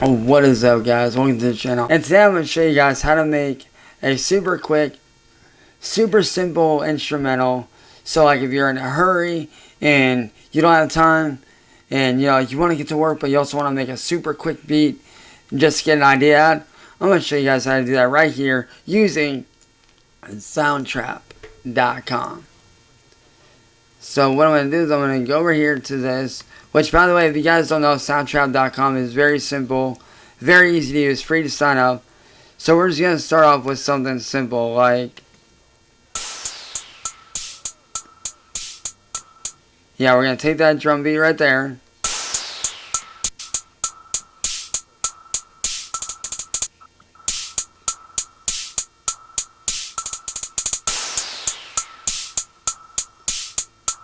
What is up, guys? Welcome to the channel. And today I'm going to show you guys how to make a super quick, super simple instrumental. So like if you're in a hurry and you don't have time and you want to get to work but you also want to make a super quick beat and just get an idea out, I'm going to show you guys how to do that right here using soundtrap.com. So what I'm going to do is I'm going to go over here to this, which by the way, if you guys don't know, soundtrap.com is very simple, very easy to use, free to sign up. So we're just going to start off with something simple like, yeah, we're going to take that drum beat right there.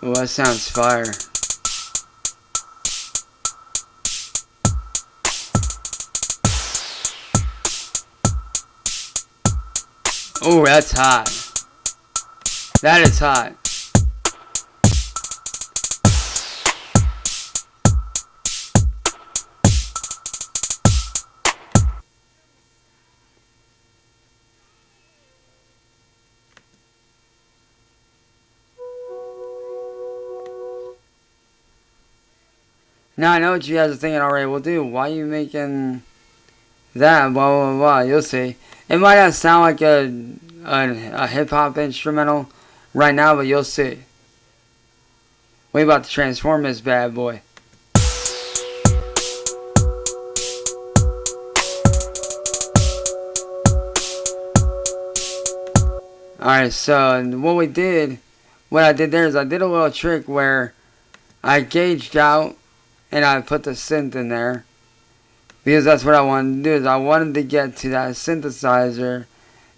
Oh, that sounds fire. Oh, that's hot. That is hot. Now I know what you guys are thinking already. Well, dude, why are you making that? Blah, blah, blah. You'll see. It might not sound like a hip-hop instrumental right now, but you'll see. We about to transform this bad boy. Alright, so what I did there is I did a little trick where I gauged out and I put the synth in there. Because that's what I wanted to do, is I wanted to get to that synthesizer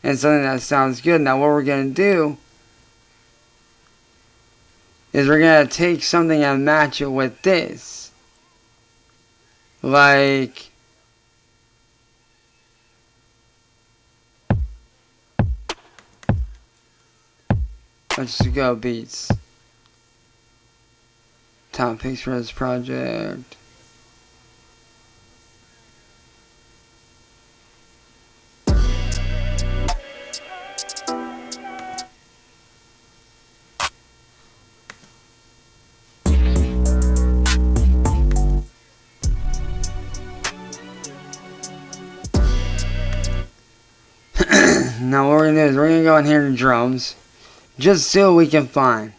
and something that sounds good. Now what we're going to do is we're going to take something and match it with this. Like, let's just go beats. Top picks for this project. Now what we're going to do is we're going to go in here to drums. Just see what we can find.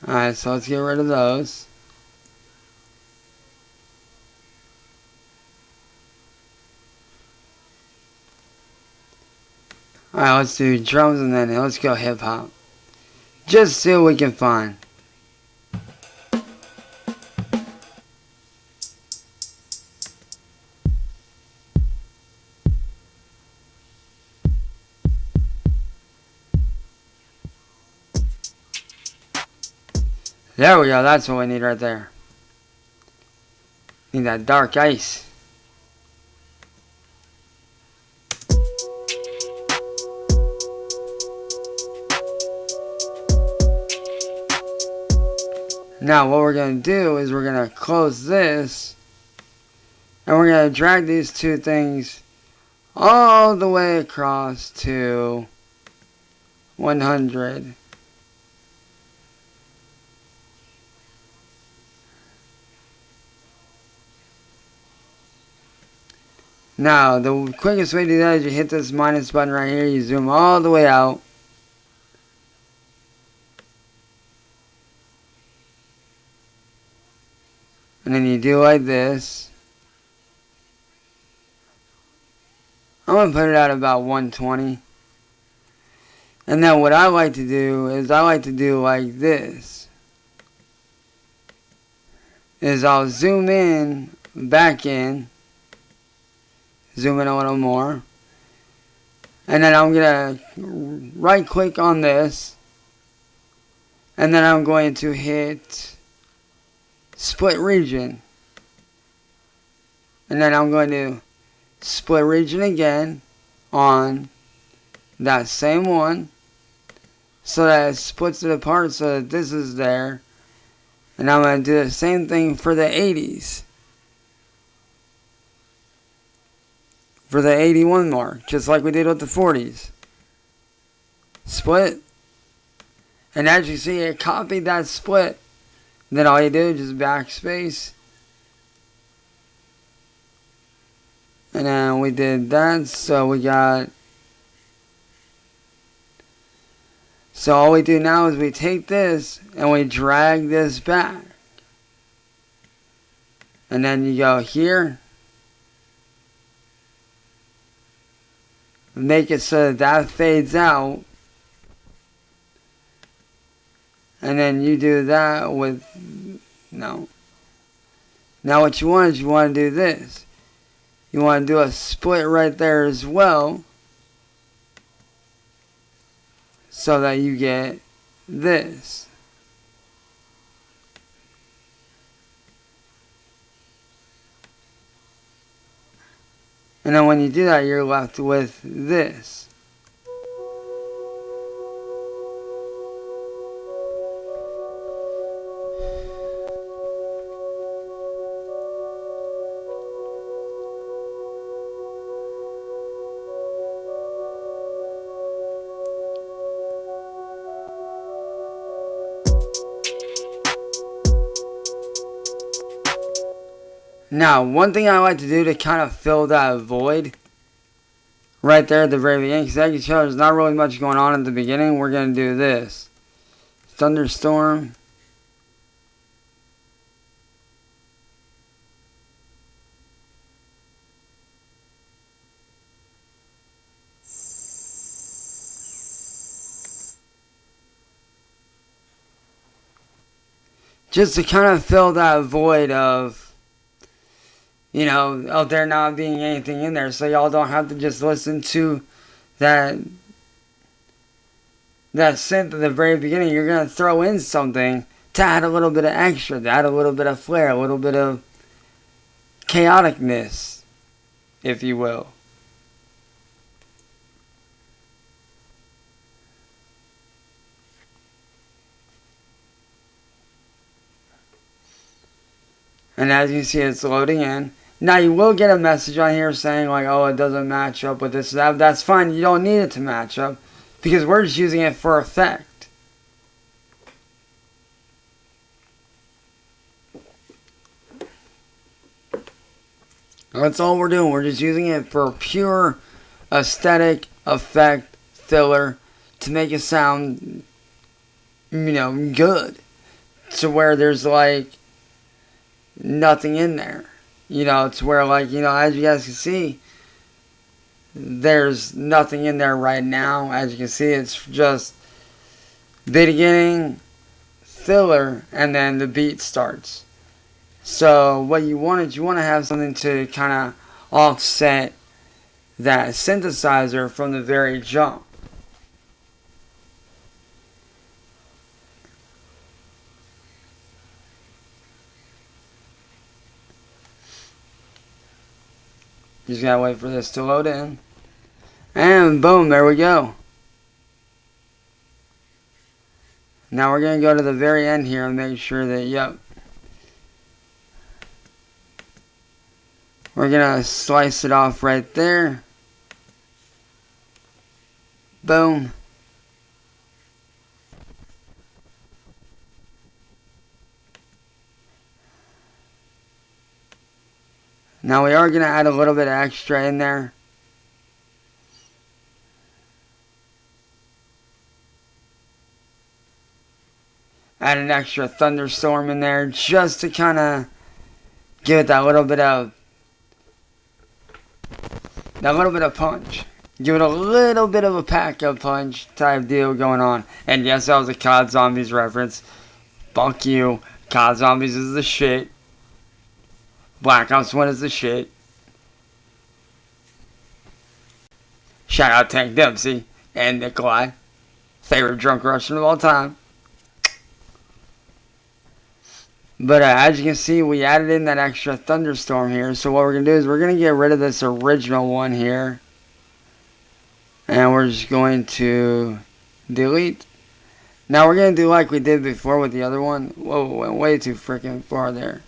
Alright, so let's get rid of those. Alright, let's do drums and then let's go hip hop. Just see what we can find. There we go, that's what we need right there. Need that dark ice. Now what we're going to do is we're going to close this and we're going to drag these two things all the way across to 100. Now, the quickest way to do that is you hit this minus button right here, you zoom all the way out. And then you do like this. I'm going to put it at about 120. And then what I like to do is I like to do like this. Is I'll zoom in, back in, zoom in a little more. And then I'm going to right click on this. And then I'm going to hit split region. And then I'm going to split region again on that same one. So that it splits it apart so that this is there. And I'm going to do the same thing for the 80s. For the 81 mark, just like we did with the 40s. Split. And as you see, it copied that split. Then all you do is just backspace. And then we did that, so we got... So all we do now is we take this and we drag this back. And then you go here. Make it so that that fades out. And then you do that with... No. Now what you want is you want to do this. You want to do a split right there as well. So that you get this. And then when you do that, you're left with this. Now, one thing I like to do to kind of fill that void right there at the very beginning, because as you can tell, there's not really much going on at the beginning. We're going to do this. Thunderstorm. Just to kind of fill that void of, you know, of there not being anything in there, so y'all don't have to just listen to that synth at the very beginning. You're going to throw in something to add a little bit of extra, to add a little bit of flair, a little bit of chaoticness, if you will. And as you see, it's loading in. Now, you will get a message on here saying, like, oh, it doesn't match up with this. That's fine. You don't need it to match up because we're just using it for effect. That's all we're doing. We're just using it for pure aesthetic effect filler to make it sound, you know, good. To where there's, like, nothing in there. You know, it's where, like, you know, as you guys can see, there's nothing in there right now. As you can see, it's just beginning, filler, and then the beat starts. So what you want is you want to have something to kind of offset that synthesizer from the very jump. You just gotta wait for this to load in. And boom, there we go. Now we're gonna go to the very end here and make sure that, yep. We're gonna slice it off right there. Boom. Now we are going to add a little bit of extra in there. Add an extra thunderstorm in there just to kind of give it that little bit of punch. Give it a little bit of a pack-up punch type deal going on. And yes, that was a COD Zombies reference. Fuck you. COD Zombies is the shit. Black Ops 1 is the shit. Shout out Tank Dempsey and Nikolai. Favorite drunk Russian of all time. But as you can see, we added in that extra thunderstorm here. So what we're going to do is we're going to get rid of this original one here. And we're just going to delete. Now we're going to do like we did before with the other one. Whoa, went way too freaking far there.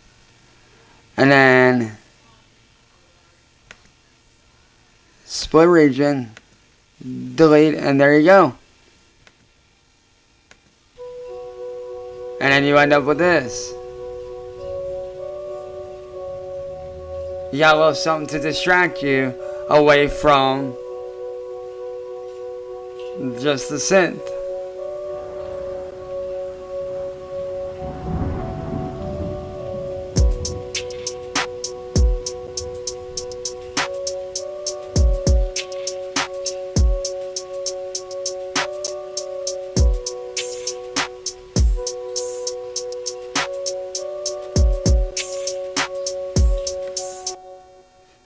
And then split region, delete, and there you go. And then you end up with this. You got a little something to distract you away from just the synth.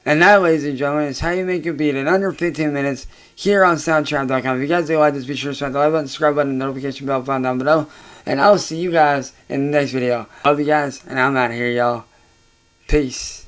And that, ladies and gentlemen, is how you make a beat in under 15 minutes here on Soundtrap.com. If you guys do like this, be sure to smash the like button, subscribe button, and notification bell found down below. And I'll see you guys in the next video. Love you guys, and I'm out of here, y'all. Peace.